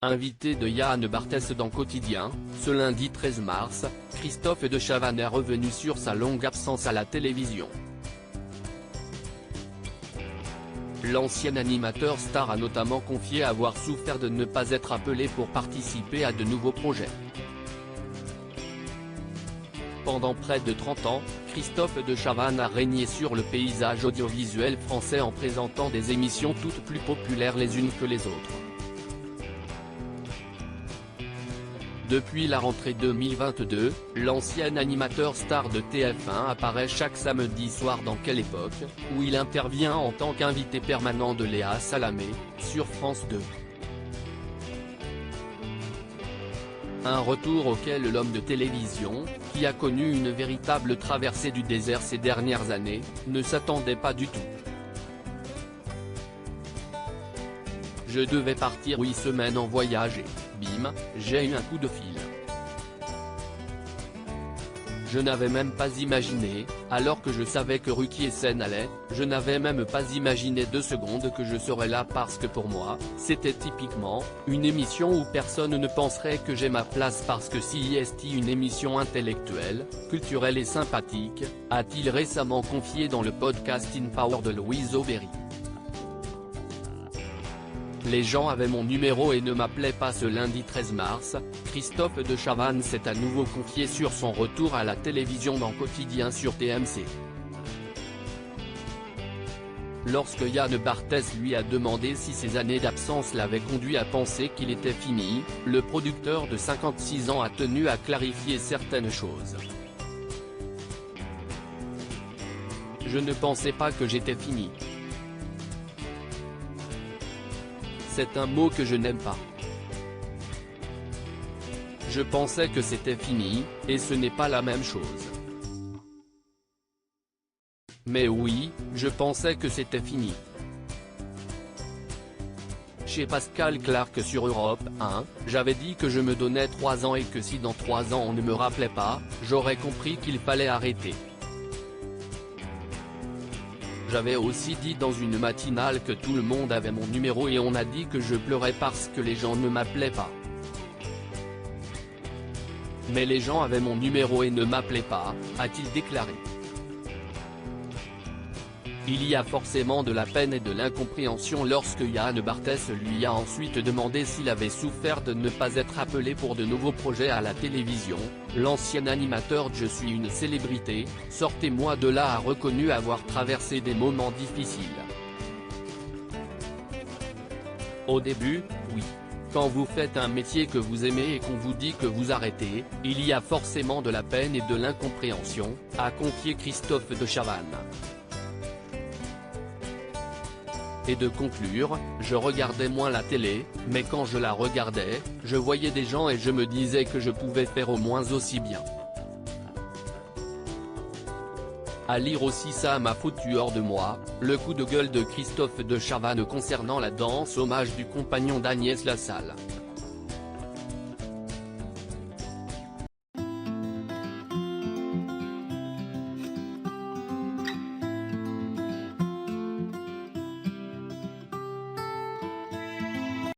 Invité de Yann Barthès dans Quotidien, ce lundi 13 mars, Christophe de Chavannes est revenu sur sa longue absence à la télévision. L'ancien animateur star a notamment confié avoir souffert de ne pas être appelé pour participer à de nouveaux projets. Pendant près de 30 ans, Christophe de Chavannes a régné sur le paysage audiovisuel français en présentant des émissions toutes plus populaires les unes que les autres. Depuis la rentrée 2022, l'ancien animateur star de TF1 apparaît chaque samedi soir dans Quelle époque, où il intervient en tant qu'invité permanent de Léa Salamé, sur France 2. Un retour auquel l'homme de télévision, qui a connu une véritable traversée du désert ces dernières années, ne s'attendait pas du tout. Je devais partir 8 semaines en voyage et, bim, j'ai eu un coup de fil. Je n'avais même pas imaginé, alors que je savais que Ruquier Sen allait, je n'avais même pas imaginé 2 secondes que je serais là parce que pour moi, c'était typiquement, une émission où personne ne penserait que j'ai ma place parce que si est une émission intellectuelle, culturelle et sympathique, a-t-il récemment confié dans le podcast In Power de Louise Aubéry. Les gens avaient mon numéro et ne m'appelaient pas. Ce lundi 13 mars, Christophe de Chavannes s'est à nouveau confié sur son retour à la télévision dans Quotidien sur TMC. Lorsque Yann Barthès lui a demandé si ces années d'absence l'avaient conduit à penser qu'il était fini, le producteur de 56 ans a tenu à clarifier certaines choses. Je ne pensais pas que j'étais fini. C'est un mot que je n'aime pas. Je pensais que c'était fini, et ce n'est pas la même chose. Mais oui, je pensais que c'était fini. Chez Pascal Clark sur Europe 1, j'avais dit que je me donnais 3 ans et que si dans 3 ans on ne me rappelait pas, j'aurais compris qu'il fallait arrêter. J'avais aussi dit dans une matinale que tout le monde avait mon numéro et on a dit que je pleurais parce que les gens ne m'appelaient pas. Mais les gens avaient mon numéro et ne m'appelaient pas, a-t-il déclaré. Il y a forcément de la peine et de l'incompréhension lorsque Yann Barthès lui a ensuite demandé s'il avait souffert de ne pas être appelé pour de nouveaux projets à la télévision. L'ancien animateur de Je suis une célébrité, sortez-moi de là a reconnu avoir traversé des moments difficiles. Au début, oui. Quand vous faites un métier que vous aimez et qu'on vous dit que vous arrêtez, il y a forcément de la peine et de l'incompréhension, a confié Christophe de Chavannes. Et de conclure, je regardais moins la télé, mais quand je la regardais, je voyais des gens et je me disais que je pouvais faire au moins aussi bien. À lire aussi ça m'a foutu hors de moi, le coup de gueule de Christophe de Chavannes concernant la danse hommage du compagnon d'Agnès Lassalle.